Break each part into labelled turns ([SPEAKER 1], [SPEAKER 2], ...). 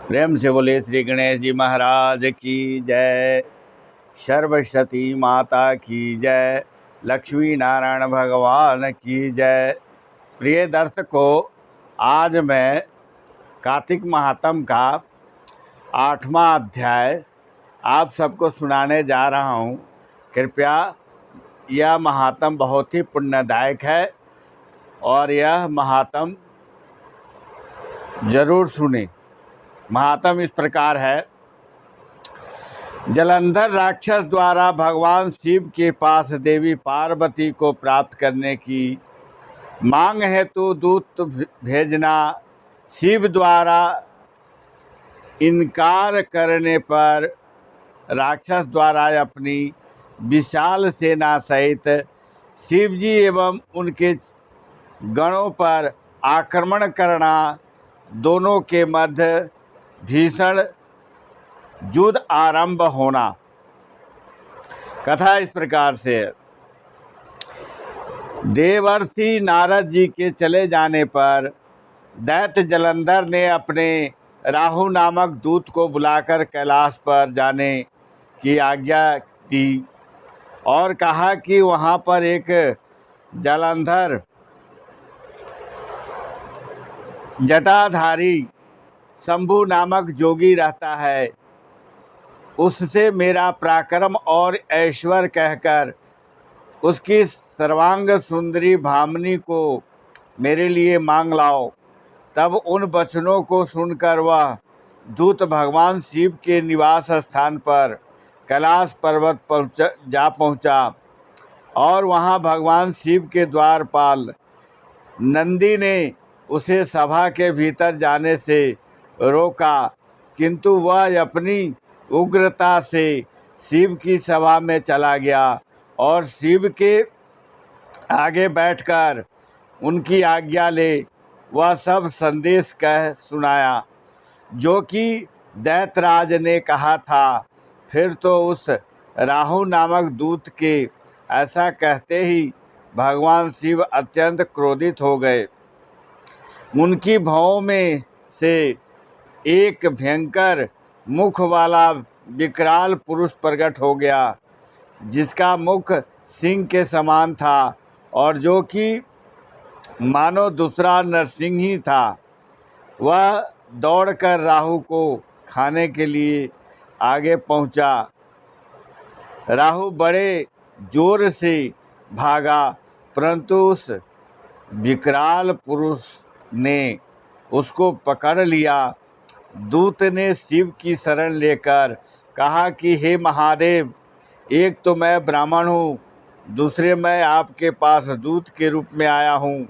[SPEAKER 1] प्रेम से बोले श्री गणेश जी महाराज की जय। सर्वशती माता की जय। लक्ष्मी नारायण भगवान की जय। प्रिय दर्शकों, आज मैं कार्तिक महात्म का 8वां अध्याय आप सबको सुनाने जा रहा हूँ। कृपया यह महात्म बहुत ही पुण्यदायक है और यह महात्म जरूर सुने। महात्म इस प्रकार है। जलंधर राक्षस द्वारा भगवान शिव के पास देवी पार्वती को प्राप्त करने की मांग हेतु दूत भेजना, शिव द्वारा इनकार करने पर राक्षस द्वारा अपनी विशाल सेना सहित शिवजी एवं उनके गणों पर आक्रमण करना, दोनों के मध्य भीषण युद्ध आरंभ होना। कथा इस प्रकार से है। देवर्षि नारद जी के चले जाने पर दैत्य जलंधर ने अपने राहु नामक दूत को बुलाकर कैलाश पर जाने की आज्ञा दी और कहा कि वहाँ पर एक जलंधर जटाधारी शंभु नामक जोगी रहता है, उससे मेरा पराक्रम और ऐश्वर्य कहकर उसकी सर्वांग सुंदरी भामिनी को मेरे लिए मांग लाओ। तब उन वचनों को सुनकर वह दूत भगवान शिव के निवास स्थान पर कैलाश पर्वत पहुंचा और वहां भगवान शिव के द्वारपाल नंदी ने उसे सभा के भीतर जाने से रोका, किंतु वह अपनी उग्रता से शिव की सभा में चला गया और शिव के आगे बैठकर उनकी आज्ञा ले वह सब संदेश कह सुनाया जो कि दैत्यराज ने कहा था। फिर तो उस राहु नामक दूत के ऐसा कहते ही भगवान शिव अत्यंत क्रोधित हो गए। उनकी भौं में से एक भयंकर मुख वाला विकराल पुरुष प्रकट हो गया, जिसका मुख सिंह के समान था और जो कि मानो दूसरा नरसिंह ही था। वह दौड़कर राहु को खाने के लिए आगे पहुंचा। राहु बड़े जोर से भागा, परंतु उस विकराल पुरुष ने उसको पकड़ लिया। दूत ने शिव की शरण लेकर कहा कि हे महादेव, एक तो मैं ब्राह्मण हूँ, दूसरे मैं आपके पास दूत के रूप में आया हूँ,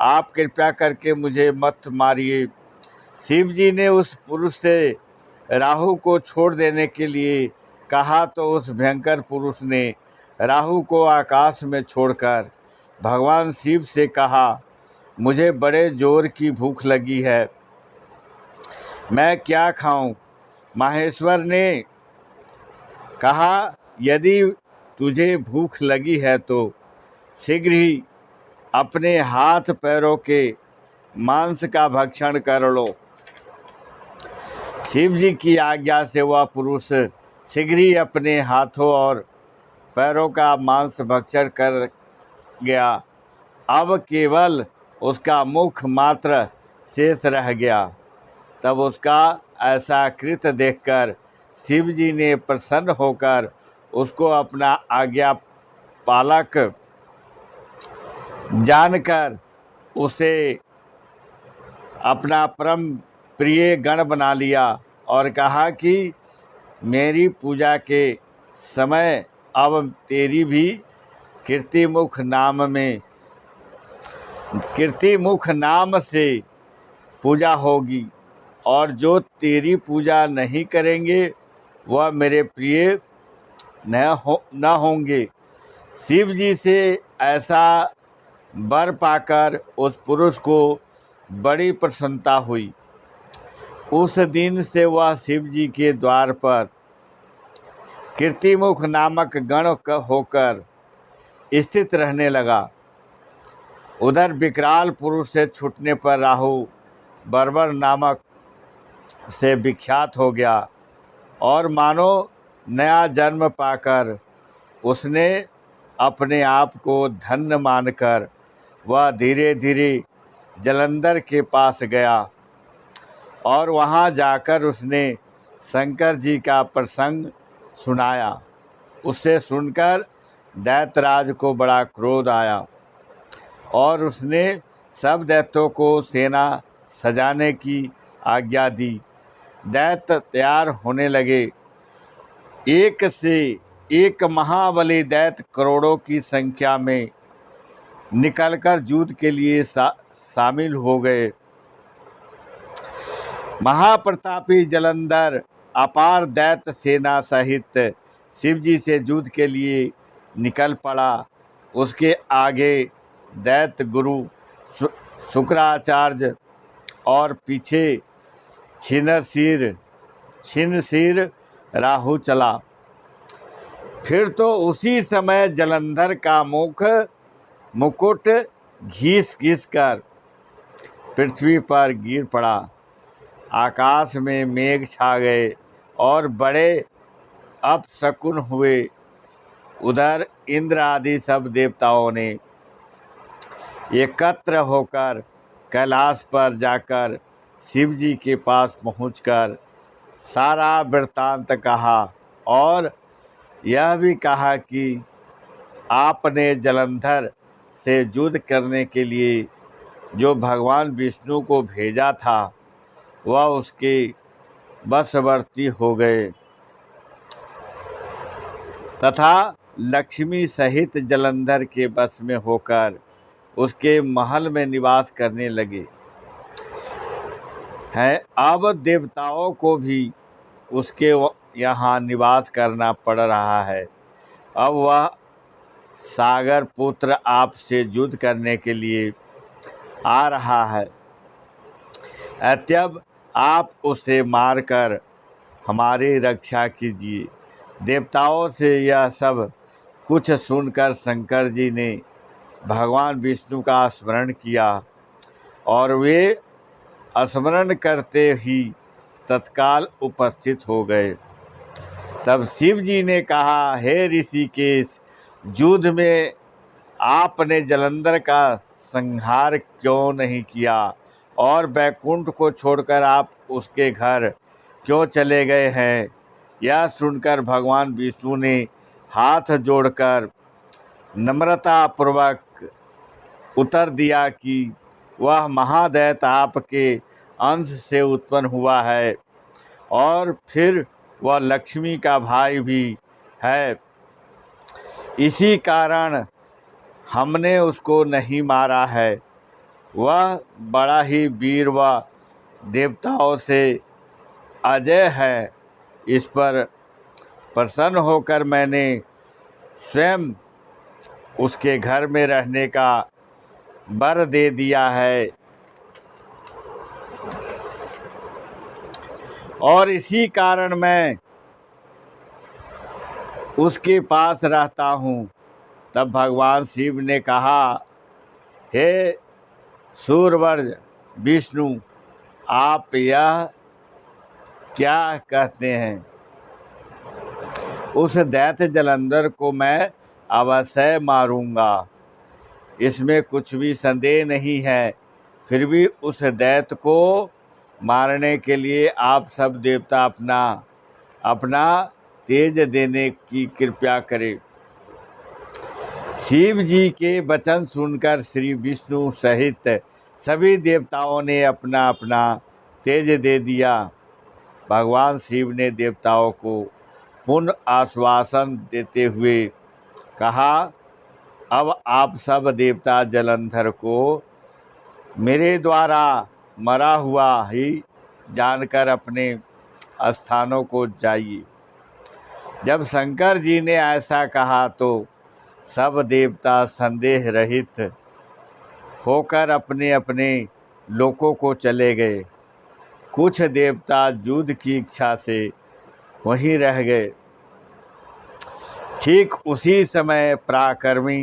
[SPEAKER 1] आप कृपया करके मुझे मत मारिए। शिव जी ने उस पुरुष से राहु को छोड़ देने के लिए कहा तो उस भयंकर पुरुष ने राहु को आकाश में छोड़कर भगवान शिव से कहा, मुझे बड़े जोर की भूख लगी है, मैं क्या खाऊं? माहेश्वर ने कहा, यदि तुझे भूख लगी है तो शीघ्र ही अपने हाथ पैरों के मांस का भक्षण कर लो। शिव जी की आज्ञा से वह पुरुष शीघ्र ही अपने हाथों और पैरों का मांस भक्षण कर गया। अब केवल उसका मुख मात्र शेष रह गया। तब उसका ऐसा कृत्य देखकर शिव जी ने प्रसन्न होकर उसको अपना आज्ञा पालक जानकर उसे अपना परम प्रिय गण बना लिया और कहा कि मेरी पूजा के समय अब तेरी भी कीर्तिमुख नाम से पूजा होगी और जो तेरी पूजा नहीं करेंगे वह मेरे प्रिय न होंगे। शिव जी से ऐसा वर पाकर उस पुरुष को बड़ी प्रसन्नता हुई। उस दिन से वह शिव जी के द्वार पर कीर्तिमुख नामक गण होकर स्थित रहने लगा। उधर विकराल पुरुष से छूटने पर राहु बर्बर नामक से विख्यात हो गया और मानो नया जन्म पाकर उसने अपने आप को धन्य मानकर वह धीरे धीरे जालंधर के पास गया और वहाँ जाकर उसने शंकर जी का प्रसंग सुनाया। उसे सुनकर दैत्यराज को बड़ा क्रोध आया और उसने सब दैत्यों को सेना सजाने की आज्ञा दी। दैत्य तैयार होने लगे। एक से एक महाबली दैत्य करोड़ों की संख्या में निकलकर युद्ध के लिए शामिल हो गए। महाप्रतापी जालंधर अपार दैत्य सेना सहित शिवजी से युद्ध के लिए निकल पड़ा। उसके आगे दैत्य गुरु शुक्राचार्य और पीछे छिन्नशीर राहु चला। फिर तो उसी समय जालंधर का मुकुट घिस कर पृथ्वी पर गिर पड़ा। आकाश में मेघ छा गए और बड़े अपशकुन हुए। उधर इंद्र आदि सब देवताओं ने एकत्र होकर कैलाश पर जाकर शिवजी के पास पहुंचकर सारा वृत्तांत कहा और यह भी कहा कि आपने जालंधर से युद्ध करने के लिए जो भगवान विष्णु को भेजा था वह उसके वशवर्ती हो गए तथा लक्ष्मी सहित जालंधर के वश में होकर उसके महल में निवास करने लगे हैं। अब देवताओं को भी उसके यहाँ निवास करना पड़ रहा है। अब वह सागर पुत्र आपसे युद्ध करने के लिए आ रहा है। अतएव आप उसे मारकर हमारी रक्षा कीजिए। देवताओं से यह सब कुछ सुनकर शंकर जी ने भगवान विष्णु का स्मरण किया और वे स्मरण करते ही तत्काल उपस्थित हो गए। तब शिव जी ने कहा, हे ऋषिकेश, युद्ध में आपने जालंधर का संहार क्यों नहीं किया और बैकुंठ को छोड़कर आप उसके घर क्यों चले गए हैं? यह सुनकर भगवान विष्णु ने हाथ जोड़कर नम्रतापूर्वक उत्तर दिया कि वह महादैत्य आपके अंश से उत्पन्न हुआ है और फिर वह लक्ष्मी का भाई भी है। इसी कारण हमने उसको नहीं मारा है। वह बड़ा ही वीर व देवताओं से अजय है। इस पर प्रसन्न होकर मैंने स्वयं उसके घर में रहने का वर दे दिया है और इसी कारण मैं उसके पास रहता हूँ। तब भगवान शिव ने कहा, हे सूरवर विष्णु, आप यह क्या कहते हैं? उस दैत्य जालंधर को मैं अवश्य मारूंगा, इसमें कुछ भी संदेह नहीं है। फिर भी उस दैत्य को मारने के लिए आप सब देवता अपना तेज देने की कृपा करें। शिव जी के वचन सुनकर श्री विष्णु सहित सभी देवताओं ने अपना अपना तेज दे दिया। भगवान शिव ने देवताओं को पुनः आश्वासन देते हुए कहा, अब आप सब देवता जालंधर को मेरे द्वारा मरा हुआ ही जानकर अपने स्थानों को जाइए। जब शंकर जी ने ऐसा कहा तो सब देवता संदेह रहित होकर अपने अपने लोकों को चले गए। कुछ देवता युद्ध की इच्छा से वहीं रह गए। ठीक उसी समय पराक्रमी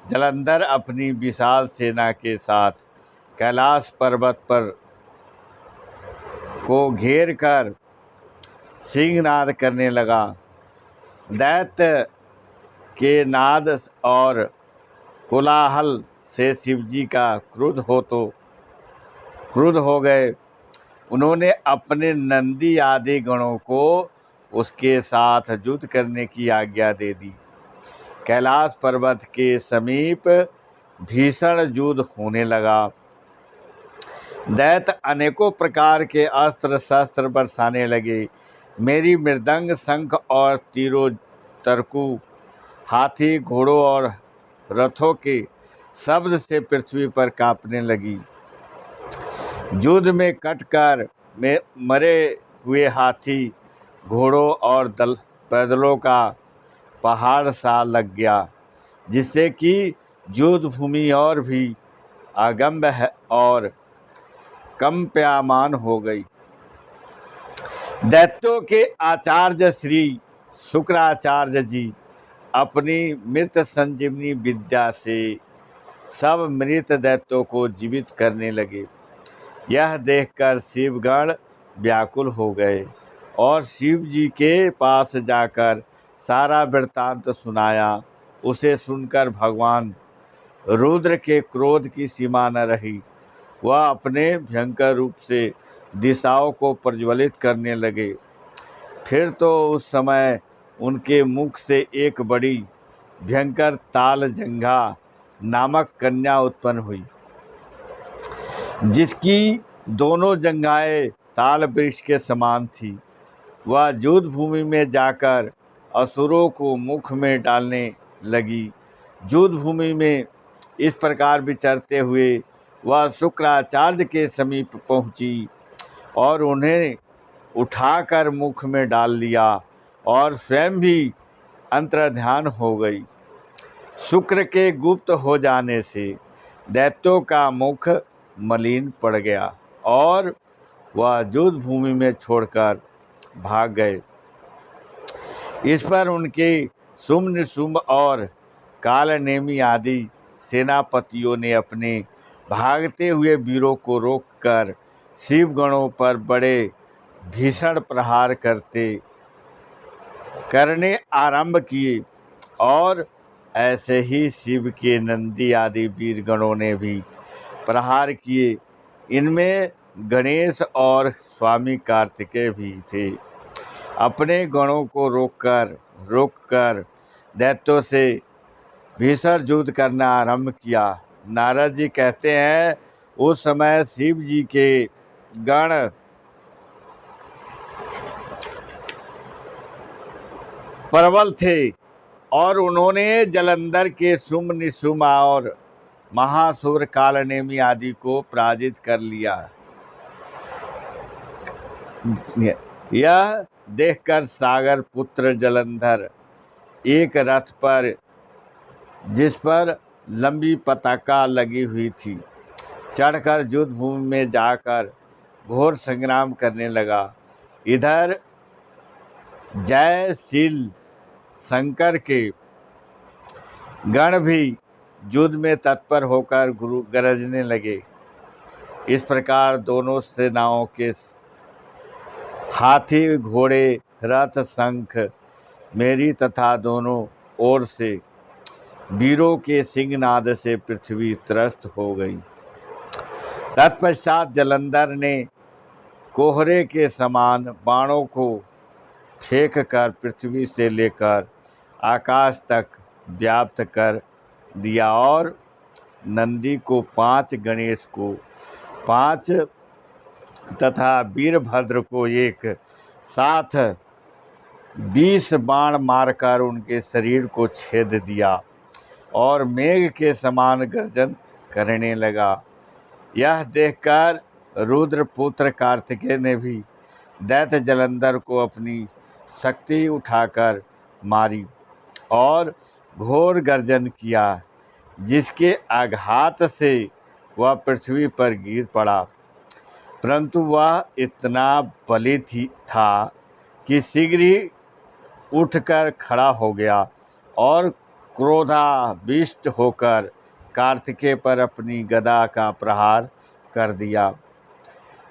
[SPEAKER 1] जालंधर अपनी विशाल सेना के साथ कैलाश पर्वत पर को घेर कर सिंहनाद करने लगा। दैत्य के नाद और कोलाहल से शिवजी का क्रुद्ध हो गए। उन्होंने अपने नंदी आदि गणों को उसके साथ युद्ध करने की आज्ञा दे दी। कैलाश पर्वत के समीप भीषण युद्ध होने लगा। दैत्य अनेकों प्रकार के अस्त्र शस्त्र बरसाने लगे। मेरी मृदंग, शंख और तीरों, तरकू, हाथी, घोड़ों और रथों के शब्द से पृथ्वी पर कांपने लगी। युद्ध में कटकर मरे हुए हाथी, घोड़ों और पैदलों का पहाड़ सा लग गया, जिससे कि युद्ध भूमि और भी अगम्य है और कंप्यायमान हो गई। दैत्यों के आचार्य श्री शुक्राचार्य जी अपनी मृत संजीवनी विद्या से सब मृत दैत्यों को जीवित करने लगे। यह देखकर शिवगण व्याकुल हो गए और शिव जी के पास जाकर सारा वृत्तांत सुनाया। उसे सुनकर भगवान रुद्र के क्रोध की सीमा न रही। वह अपने भयंकर रूप से दिशाओं को प्रज्वलित करने लगे। फिर तो उस समय उनके मुख से एक बड़ी भयंकर तालजंघा नामक कन्या उत्पन्न हुई, जिसकी दोनों जंघाएं ताल वृक्ष के समान थी। वह युद्ध भूमि में जाकर असुरों को मुख में डालने लगी। युद्ध भूमि में इस प्रकार विचरते हुए वह शुक्राचार्य के समीप पहुंची और उन्हें उठाकर मुख में डाल लिया और स्वयं भी अंतर्ध्यान हो गई। शुक्र के गुप्त हो जाने से दैत्यों का मुख मलिन पड़ गया और वह युद्ध भूमि में छोड़कर भाग गए। इस पर उनके शुंभ, निशुंभ और कालनेमी आदि सेनापतियों ने अपने भागते हुए वीरों को रोककर शिवगणों पर बड़े भीषण प्रहार करने आरंभ किए और ऐसे ही शिव के नंदी आदि वीरगणों ने भी प्रहार किए। इनमें गणेश और स्वामी कार्तिकेय भी थे। अपने गणों को रोककर दैत्यों से भीषण युद्ध करना आरंभ किया। नारद जी कहते हैं, उस समय शिव जी के गण प्रबल थे और उन्होंने जलंधर के शुंभ, निशुंभ और महासुर कालनेमी आदि को पराजित कर लिया। यह देखकर सागर पुत्र जलंधर एक रथ पर, जिस पर लंबी पताका लगी हुई थी, चढ़कर युद्ध भूमि में जाकर घोर संग्राम करने लगा। इधर जयशील शंकर के गण भी युद्ध में तत्पर होकर गरजने लगे। इस प्रकार दोनों सेनाओं के हाथी, घोड़े, रथ, शंख, मेरी तथा दोनों ओर से वीरों के सिंहनाद से पृथ्वी त्रस्त हो गई। तत्पश्चात जलंधर ने कोहरे के समान बाणों को फेंक कर पृथ्वी से लेकर आकाश तक व्याप्त कर दिया और नंदी को 5, गणेश को 5 तथा वीरभद्र को एक साथ 20 बाण मारकर उनके शरीर को छेद दिया और मेघ के समान गर्जन करने लगा। यह देखकर रुद्रपुत्र कार्तिकेय ने भी दैत्य जलंधर को अपनी शक्ति उठाकर मारी और घोर गर्जन किया, जिसके आघात से वह पृथ्वी पर गिर पड़ा। परंतु वह इतना बली था कि शीघ्र ही उठकर खड़ा हो गया और क्रोधाविष्ट होकर कार्तिकेय पर अपनी गदा का प्रहार कर दिया।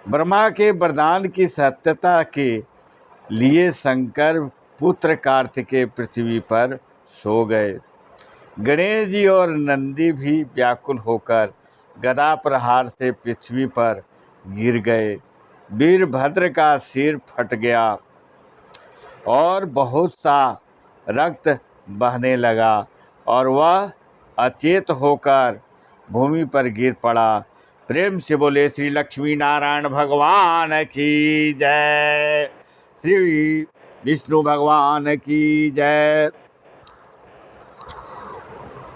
[SPEAKER 1] ब्रह्मा के वरदान की सत्यता के लिए शंकर पुत्र कार्तिकेय पृथ्वी पर सो गए। गणेश जी और नंदी भी व्याकुल होकर गदा प्रहार से पृथ्वी पर गिर गए। वीरभद्र का सिर फट गया और बहुत सा रक्त बहने लगा और वह अचेत होकर भूमि पर गिर पड़ा। प्रेम से बोले श्री लक्ष्मी नारायण भगवान की जय, श्री विष्णु भगवान की जय।